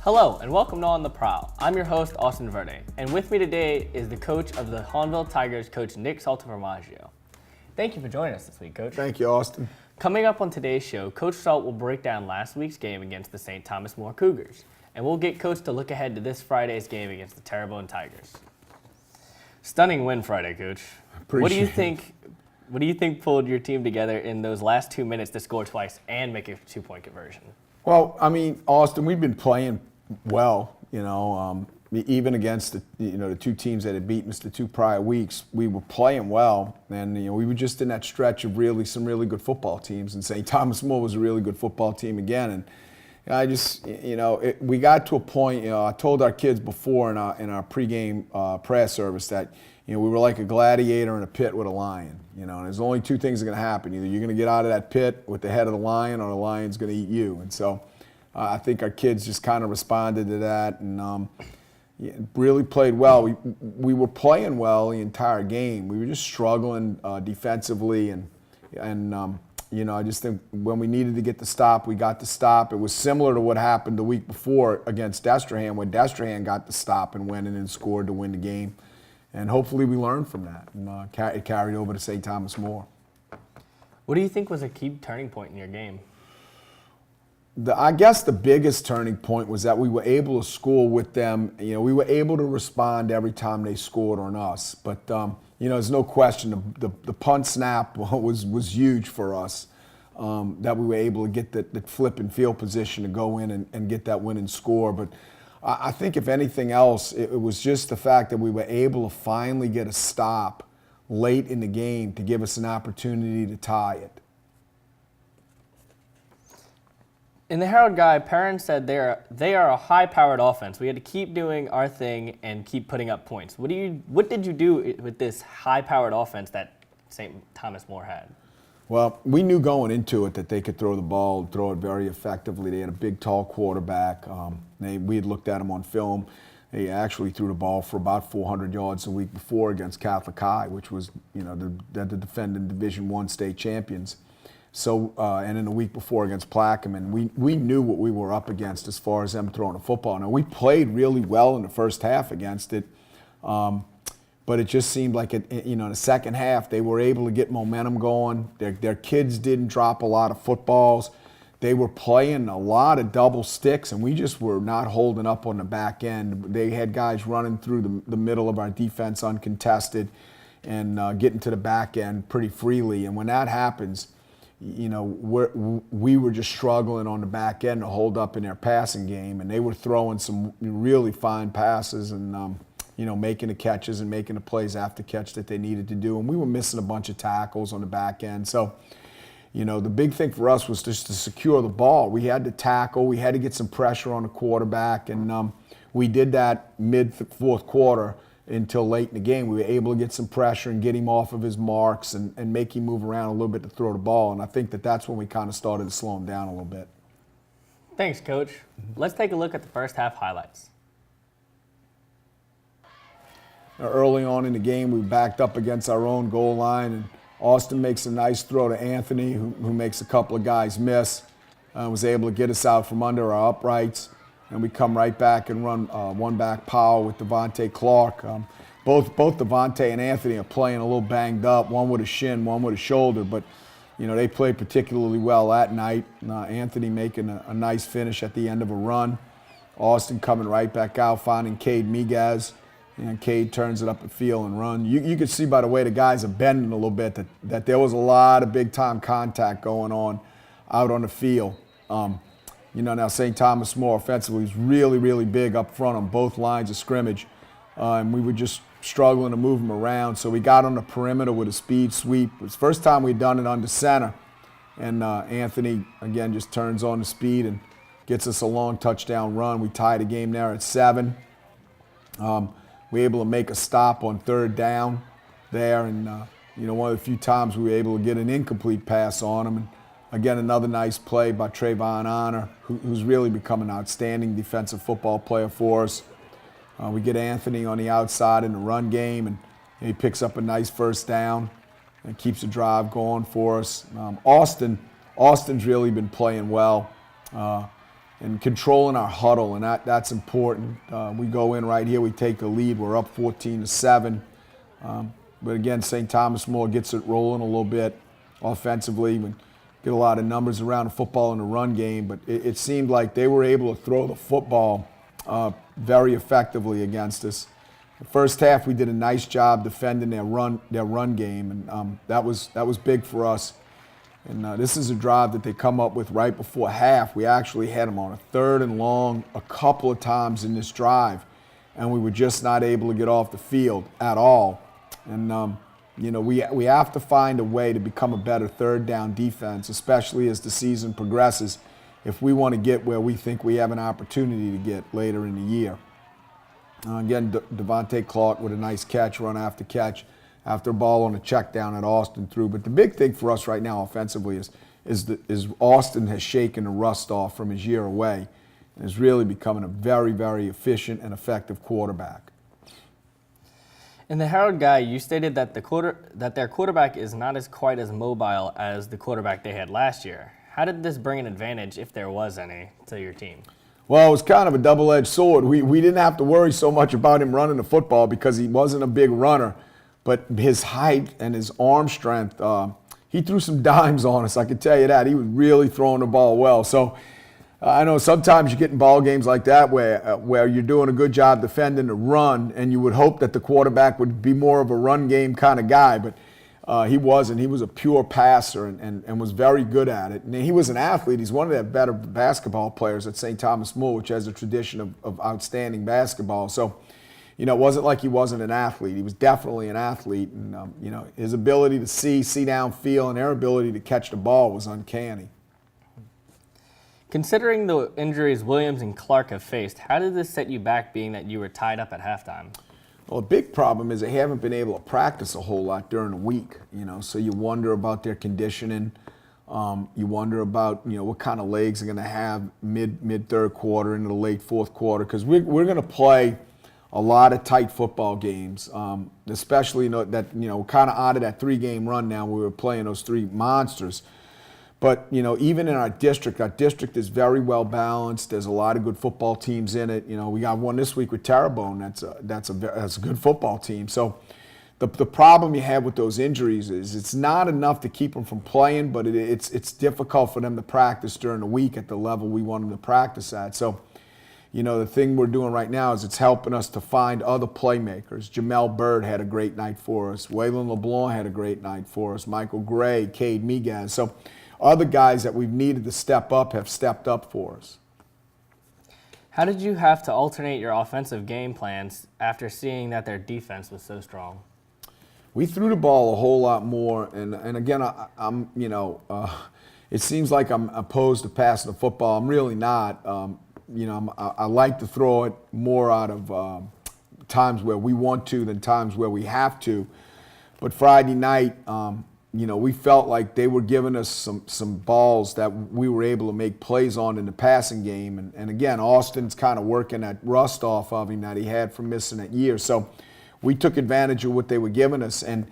Hello and welcome to On the Prowl. I'm your host, Austin Verde, and with me today is the coach of the Hahnville Tigers, Coach Nick Saltaformaggio. Thank you for joining us this week, Coach. Thank you, Austin. Coming up on today's show, Coach Salt will break down last week's game against the St. Thomas More Cougars, and we'll get Coach to look ahead to this Friday's game against the Terrebonne Tigers. Stunning win Friday, Coach. What do you think pulled your team together in those last 2 minutes to score twice and make a two-point conversion? Well, I mean, Austin, we've been playing well, even against the two teams that had beaten us the two prior weeks. We were playing well, and we were just in that stretch of some really good football teams. And St. Thomas More was a really good football team again. And I just, we got to a point. I told our kids before in our pregame prayer service that we were like a gladiator in a pit with a lion. And there's only two things that are going to happen: either you're going to get out of that pit with the head of the lion, or the lion's going to eat you. And so I think our kids just kind of responded to that and really played well. We were playing well the entire game. We were just struggling defensively, and I just think when we needed to get the stop, we got the stop. It was similar to what happened the week before against Destrehan, when Destrehan got the stop and went in and scored to win the game. And hopefully we learned from that, and it carried over to St. Thomas More. What do you think was a key turning point in your game? I guess the biggest turning point was that we were able to score with them. We were able to respond every time they scored on us. But there's no question the punt snap was huge for us. That we were able to get the flip and field position to go in and get that winning score. But I think if anything else, it was just the fact that we were able to finally get a stop late in the game to give us an opportunity to tie it. In the Herald Guide, Parish said they are a high-powered offense. We had to keep doing our thing and keep putting up points. What did you do with this high-powered offense that St. Thomas More had? Well, we knew going into it that they could throw the ball, throw it very effectively. They had a big, tall quarterback. We had looked at them on film. They actually threw the ball for about 400 yards the week before against Catholic High, which was, the defending Division I state champions. So, and in the week before against Plaquemine, we knew what we were up against as far as them throwing the football. Now, we played really well in the first half against it, but it just seemed like, in the second half, they were able to get momentum going. Their kids didn't drop a lot of footballs. They were playing a lot of double sticks, and we just were not holding up on the back end. They had guys running through the middle of our defense uncontested and getting to the back end pretty freely. And when that happens, we were just struggling on the back end to hold up in their passing game, and they were throwing some really fine passes and making the catches and making the plays after catch that they needed to do. And we were missing a bunch of tackles on the back end. So, the big thing for us was just to secure the ball. We had to tackle. We had to get some pressure on the quarterback, and we did that mid-fourth quarter until late in the game. We were able to get some pressure and get him off of his marks and make him move around a little bit to throw the ball. And I think that's when we kind of started to slow him down a little bit. Thanks, Coach. Let's take a look at the first half highlights. Early on in the game, we backed up against our own goal line, and Austin makes a nice throw to Anthony, who makes a couple of guys miss, was able to get us out from under our uprights. And we come right back and run one-back power with Devontae Clark. Both Devontae and Anthony are playing a little banged up, one with a shin, one with a shoulder, but they played particularly well that night. Anthony making a nice finish at the end of a run. Austin coming right back out, finding Cade Miguez, and Cade turns it up the field and run. You could see by the way the guys are bending a little bit that there was a lot of big-time contact going on out on the field. Now St. Thomas More offensively is really, really big up front on both lines of scrimmage. And we were just struggling to move them around. So we got on the perimeter with a speed sweep. It was the first time we'd done it under center. And Anthony, again, just turns on the speed and gets us a long touchdown run. We tied the game there at 7. We were able to make a stop on third down there. And, one of the few times we were able to get an incomplete pass on him. And, again, another nice play by Trayvon Honor, who's really become an outstanding defensive football player for us. We get Anthony on the outside in the run game, and he picks up a nice first down and keeps the drive going for us. Austin's really been playing well. and controlling our huddle, and that's important. We go in right here, we take the lead, we're up 14-7. But again, St. Thomas More gets it rolling a little bit offensively. We get a lot of numbers around the football in the run game, but it seemed like they were able to throw the football very effectively against us. The first half, we did a nice job defending their run game, and that was big for us. And this is a drive that they come up with right before half. We actually had them on a 3rd and long a couple of times in this drive, and we were just not able to get off the field at all. And we have to find a way to become a better 3rd down defense, especially as the season progresses, if we want to get where we think we have an opportunity to get later in the year. Again, Devontae Clark with a nice catch, run after catch, after a ball on a check down at Austin through. But the big thing for us right now offensively is Austin has shaken the rust off from his year away and is really becoming a very, very efficient and effective quarterback. In the Herald Guide, you stated that their quarterback is not quite as mobile as the quarterback they had last year. How did this bring an advantage, if there was any, to your team? Well, it was kind of a double-edged sword. We didn't have to worry so much about him running the football because he wasn't a big runner, but his height and his arm strength, he threw some dimes on us, I can tell you that. He was really throwing the ball well. So I know sometimes you get in ball games like that where you're doing a good job defending the run, and you would hope that the quarterback would be more of a run game kind of guy, but he wasn't. He was a pure passer and was very good at it. And he was an athlete. He's one of the better basketball players at St. Thomas More, which has a tradition of outstanding basketball. So, it wasn't like he wasn't an athlete. He was definitely an athlete. And, his ability to see downfield, and their ability to catch the ball was uncanny. Considering the injuries Williams and Clark have faced, how did this set you back, being that you were tied up at halftime? Well, a big problem is they haven't been able to practice a whole lot during the week, so you wonder about their conditioning. You wonder about, what kind of legs they're going to have mid-third quarter into the late fourth quarter, because we're going to play a lot of tight football games, especially that, we're kind of out of that 3-game run now. We were playing those 3 monsters. But, even in our district is very well balanced. There's a lot of good football teams in it. We got one this week with Terrebonne. That's a good football team. So the problem you have with those injuries is it's not enough to keep them from playing, but it's difficult for them to practice during the week at the level we want them to practice at. So, the thing we're doing right now is it's helping us to find other playmakers. Jamel Bird had a great night for us. Waylon LeBlanc had a great night for us. Michael Gray, Cade Miguez. So other guys that we've needed to step up have stepped up for us. How did you have to alternate your offensive game plans after seeing that their defense was so strong? We threw the ball a whole lot more, and again, I'm it seems like I'm opposed to passing the football. I'm really not. I like to throw it more out of times where we want to than times where we have to. But Friday night, we felt like they were giving us some balls that we were able to make plays on in the passing game. And again, Austin's kind of working that rust off of him that he had from missing that year. So we took advantage of what they were giving us. And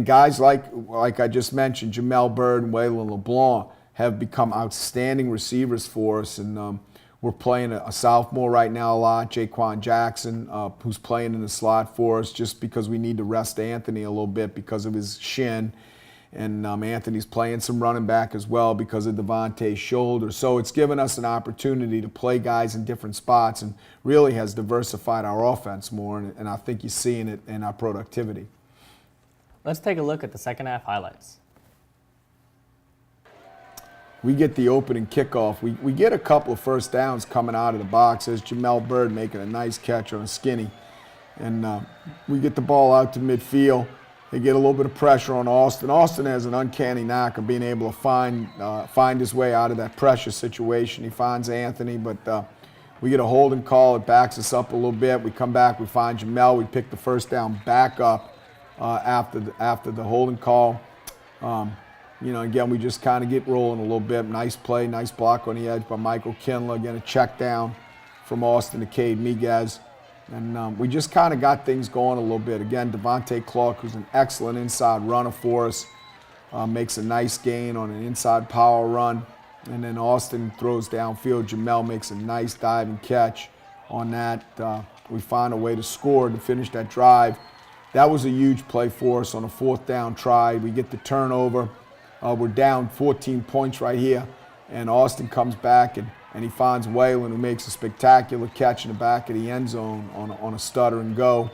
guys like I just mentioned, Jamel Bird and Waylon LeBlanc have become outstanding receivers for us. And we're playing a sophomore right now a lot, Jaquan Jackson, who's playing in the slot for us just because we need to rest Anthony a little bit because of his shin. And Anthony's playing some running back as well because of Devontae's shoulder. So it's given us an opportunity to play guys in different spots and really has diversified our offense more, and I think you're seeing it in our productivity. Let's take a look at the second half highlights. We get the opening kickoff. We get a couple of first downs coming out of the box. There's Jamel Bird making a nice catch on a skinny. And we get the ball out to midfield. They get a little bit of pressure on Austin. Austin has an uncanny knack of being able to find his way out of that pressure situation. He finds Anthony, but we get a holding call. It backs us up a little bit. We come back. We find Jamel. We pick the first down back up after the holding call. Again, we just kind of get rolling a little bit. Nice play, nice block on the edge by Michael Kindler. Again, a check down from Austin to Cade Miguez. And we just kind of got things going a little bit. Again, Devontae Clark, who's an excellent inside runner for us, makes a nice gain on an inside power run. And then Austin throws downfield. Jamel makes a nice diving catch on that. We find a way to score to finish that drive. That was a huge play for us on a 4th down try. We get the turnover. We're down 14 points right here. And Austin comes back and he finds Waylon, who makes a spectacular catch in the back of the end zone on a stutter and go.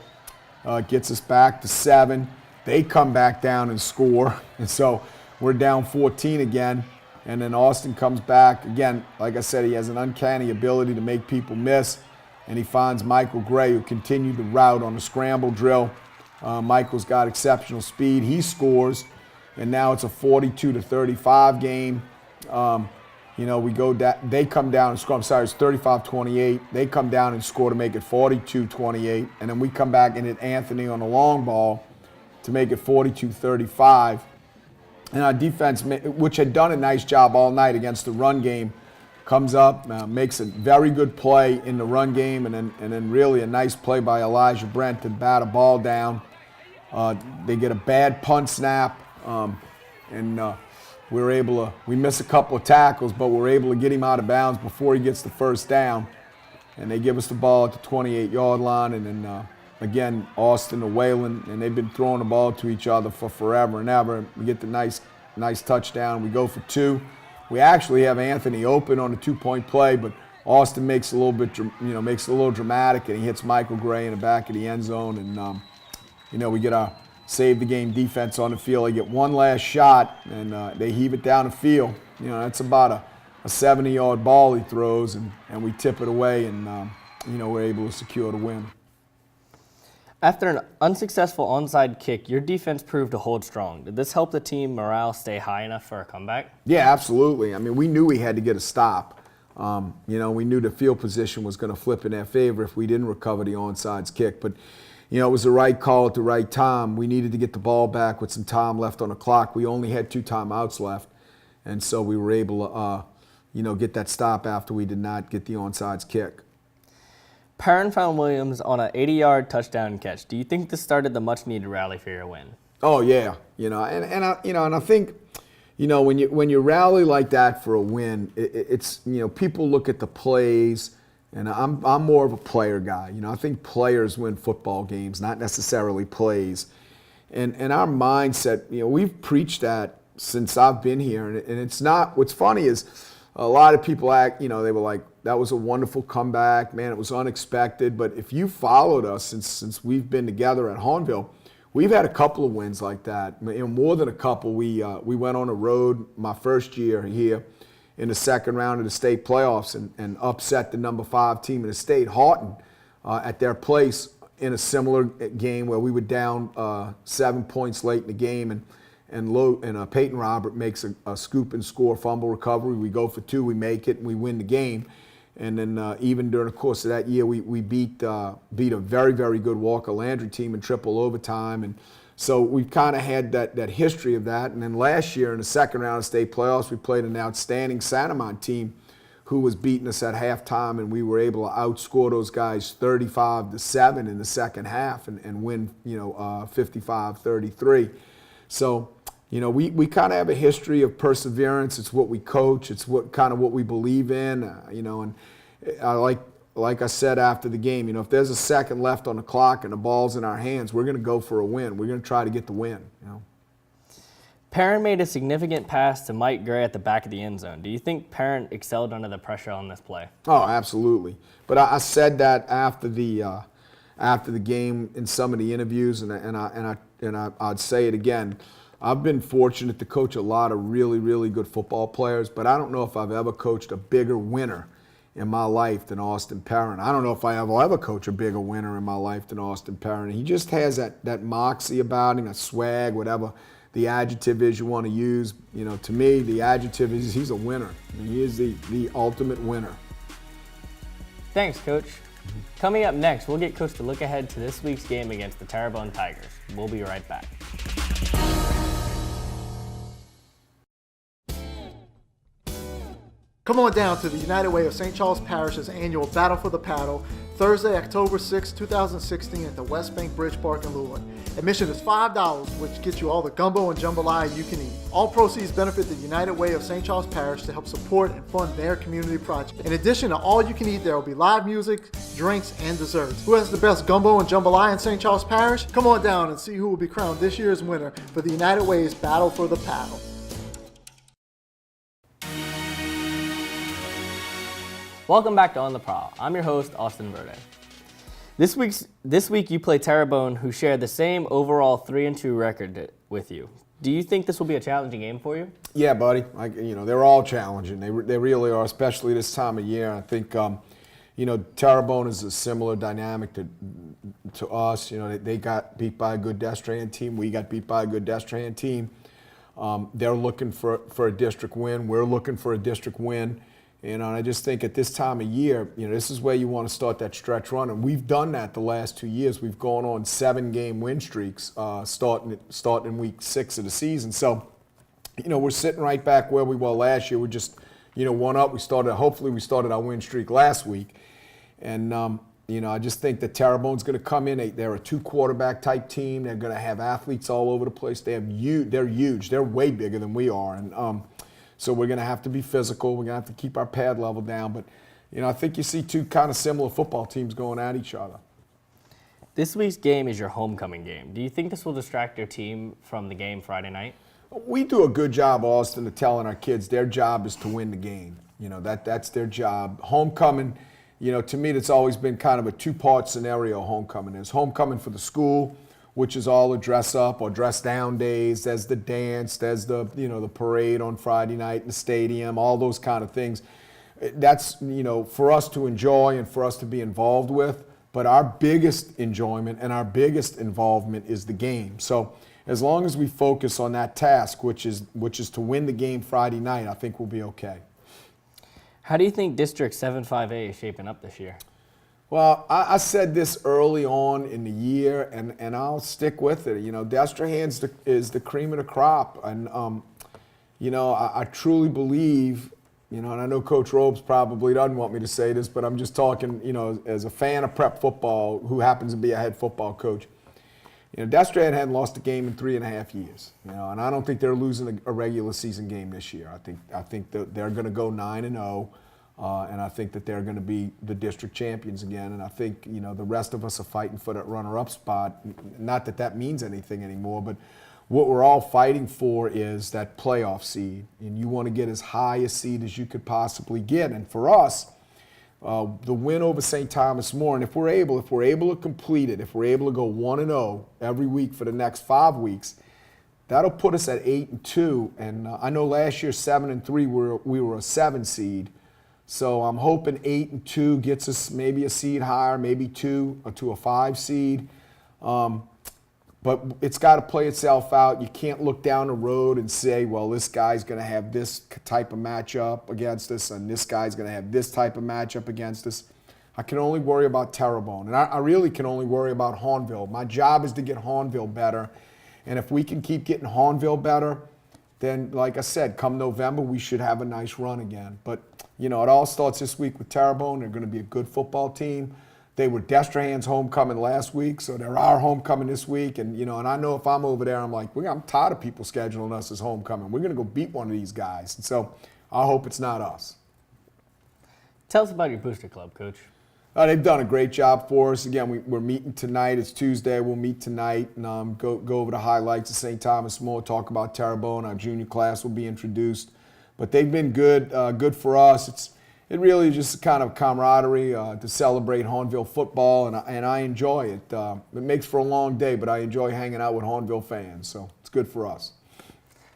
Gets us back to 7. They come back down and score. And so we're down 14 again. And then Austin comes back. Again, like I said, he has an uncanny ability to make people miss. And he finds Michael Gray, who continued the route on the scramble drill. Michael's got exceptional speed. He scores. And now it's a 42-35 game. We go down. They come down and score. I'm sorry, it's 35-28. They come down and score to make it 42-28. And then we come back and hit Anthony on the long ball to make it 42-35. And our defense, which had done a nice job all night against the run game, comes up, makes a very good play in the run game, and then really a nice play by Elijah Brent to bat a ball down. They get a bad punt snap, we miss a couple of tackles, but we're able to get him out of bounds before he gets the first down. And they give us the ball at the 28-yard line, and then again, Austin to Waylon, and they've been throwing the ball to each other for forever and ever. We get the nice touchdown. We go for 2. We actually have Anthony open on a 2-point play, but Austin makes a little dramatic, and he hits Michael Gray in the back of the end zone, and we get our save the game defense on the field. They get one last shot, and they heave it down the field. That's about a 70-yard ball he throws, and we tip it away, and we're able to secure the win. After an unsuccessful onside kick, your defense proved to hold strong. Did this help the team morale stay high enough for a comeback? Yeah, absolutely. I mean, we knew we had to get a stop. We knew the field position was going to flip in their favor if we didn't recover the onside kick. But, it was the right call at the right time. We needed to get the ball back with some time left on the clock. We only had 2 timeouts left. And so we were able to, get that stop after we did not get the onside kick. Perrin found Williams on an 80-yard touchdown catch. Do you think this started the much-needed rally for your win? Oh yeah, and I think, when you rally like that for a win, it's people look at the plays, and I'm more of a player guy. I think players win football games, not necessarily plays, and our mindset. We've preached that since I've been here, and it's not. What's funny is a lot of people act. They were like, that was a wonderful comeback, man. It was unexpected. But if you followed us since we've been together at Hahnville, we've had a couple of wins like that. More than a couple. We went on the road my first year here in the second round of the state playoffs and upset the number 5 team in the state, Houghton, at their place in a similar game where we were down 7 points late in the game, and Peyton Robert makes a scoop and score fumble recovery. We go for 2, we make it, and we win the game. And then even during the course of that year, we beat a very, very good Walker Landry team in triple overtime. And so we've kind of had that history of that. And then last year in the second round of state playoffs, we played an outstanding Santamon team who was beating us at halftime, and we were able to outscore those guys 35-7 in the second half and win 55-33. So we kind of have a history of perseverance. It's what we coach. It's what we believe in. And I like I said after the game, if there's a second left on the clock and the ball's in our hands, we're going to go for a win. We're going to try to get the win. Perrin made a significant pass to Mike Gray at the back of the end zone. Do you think Perrin excelled under the pressure on this play? Oh, absolutely. But I said that after the game in some of the interviews, and I'd say it again. I've been fortunate to coach a lot of really, really good football players, but I don't know if I've ever coached a bigger winner in my life than Austin Perrin. I don't know if I will ever coach a bigger winner in my life than Austin Perrin. He just has that moxie about him, a swag, whatever the adjective is you want to use. To me, the adjective is he's a winner. He is the ultimate winner. Thanks, Coach. Coming up next, we'll get Coach to look ahead to this week's game against the Terrebonne Tigers. We'll be right back. Come on down to the United Way of St. Charles Parish's annual Battle for the Paddle Thursday, October 6, 2016 at the West Bank Bridge Park in Luling. Admission is $5, which gets you all the gumbo and jambalaya you can eat. All proceeds benefit the United Way of St. Charles Parish to help support and fund their community project. In addition to all you can eat, there will be live music, drinks, and desserts. Who has the best gumbo and jambalaya in St. Charles Parish? Come on down and see who will be crowned this year's winner for the United Way's Battle for the Paddle. Welcome back to On the Prowl. I'm your host, Austin Verde. This week you play Terrebonne, who share the same overall 3-2 record with you. Do you think this will be a challenging game for you? Yeah, buddy. They're all challenging. They really are, especially this time of year. I think, Terrebonne is a similar dynamic to us. They got beat by a good Destrehan team. We got beat by a good Destrehan team. They're looking for a district win. We're looking for a district win. And I just think at this time of year, this is where you want to start that stretch run. And we've done that the last 2 years. We've gone on 7-game win streaks starting in week 6 of the season. So, we're sitting right back where we were last year. We're just, one up. Hopefully we started our win streak last week. And, I just think that Terrebonne's going to come in. They're a 2-quarterback type team. They're going to have athletes all over the place. They're huge. They're way bigger than we are. And, so we're going to have to be physical. We're going to have to keep our pad level down. But, I think you see two kind of similar football teams going at each other. This week's game is your homecoming game. Do you think this will distract your team from the game Friday night? We do a good job, Austin, of telling our kids their job is to win the game. That's their job. Homecoming, to me, that's always been kind of a 2-part scenario, homecoming is. Homecoming for the school, which is all the dress up or dress down days. There's the dance, there's the parade on Friday night in the stadium, all those kind of things. That's, for us to enjoy and for us to be involved with. But our biggest enjoyment and our biggest involvement is the game. So as long as we focus on that task, which is to win the game Friday night, I think we'll be okay. How do you think District 7-5A is shaping up this year? Well, I said this early on in the year, and I'll stick with it. Destrehan is the cream of the crop. And, I truly believe, and I know Coach Robes probably doesn't want me to say this, but I'm just talking, as a fan of prep football who happens to be a head football coach. Destrehan hadn't lost a game in 3.5 years, and I don't think they're losing a regular season game this year. I think that they're going to go 9-0. And I think that they're going to be the district champions again. And I think, the rest of us are fighting for that runner-up spot. Not that that means anything anymore, but what we're all fighting for is that playoff seed. And you want to get as high a seed as you could possibly get. And for us, the win over St. Thomas More, and if we're able to complete it, if we're able to go 1-0 every week for the next 5 weeks, that'll put us at 8-2. And I know last year 7-3 we were a 7 seed. So I'm hoping 8-2 gets us maybe a seed higher, maybe 2 to a 5 seed. But it's got to play itself out. You can't look down the road and say, well, this guy's going to have this type of matchup against us, and this guy's going to have this type of matchup against us. I can only worry about Terrebonne, and I really can only worry about Hahnville. My job is to get Hahnville better, and if we can keep getting Hahnville better, then, like I said, come November, we should have a nice run again. But, it all starts this week with Terrebonne. They're going to be a good football team. They were Destrehan's homecoming last week, so they're our homecoming this week. And, and I know if I'm over there, I'm like, I'm tired of people scheduling us as homecoming. We're going to go beat one of these guys. And so I hope it's not us. Tell us about your booster club, Coach. They've done a great job for us. Again, we're meeting tonight. It's Tuesday. We'll meet tonight and go over the highlights of St. Thomas More, talk about Terrebonne. Our junior class will be introduced. But they've been good for us. It really is just kind of camaraderie to celebrate Hahnville football, and I enjoy it. It makes for a long day, but I enjoy hanging out with Hahnville fans, so it's good for us.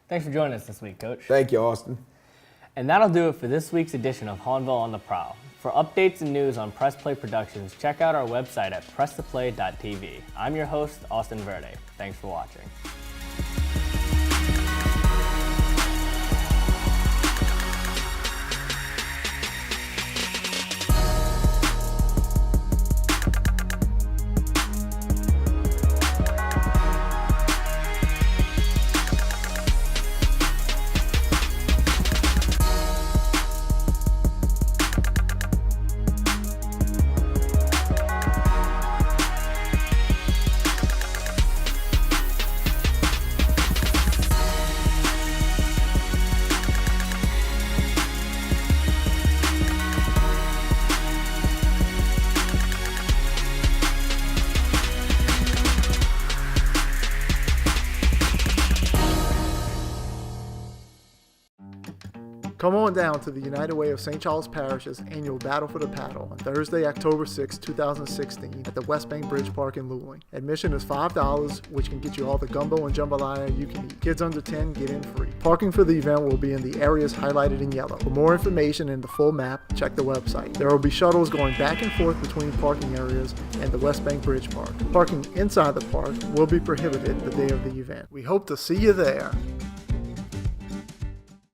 Thanks for joining us this week, Coach. Thank you, Austin. And that'll do it for this week's edition of Hahnville on the Prowl. For updates and news on Press Play Productions, check out our website at presstoplay.tv. I'm your host, Austin Verde. Thanks for watching. Come on down to the United Way of St. Charles Parish's annual Battle for the Paddle on Thursday, October 6, 2016 at the West Bank Bridge Park in Luling. Admission is $5, which can get you all the gumbo and jambalaya you can eat. Kids under 10 get in free. Parking for the event will be in the areas highlighted in yellow. For more information and the full map, check the website. There will be shuttles going back and forth between parking areas and the West Bank Bridge Park. Parking inside the park will be prohibited the day of the event. We hope to see you there.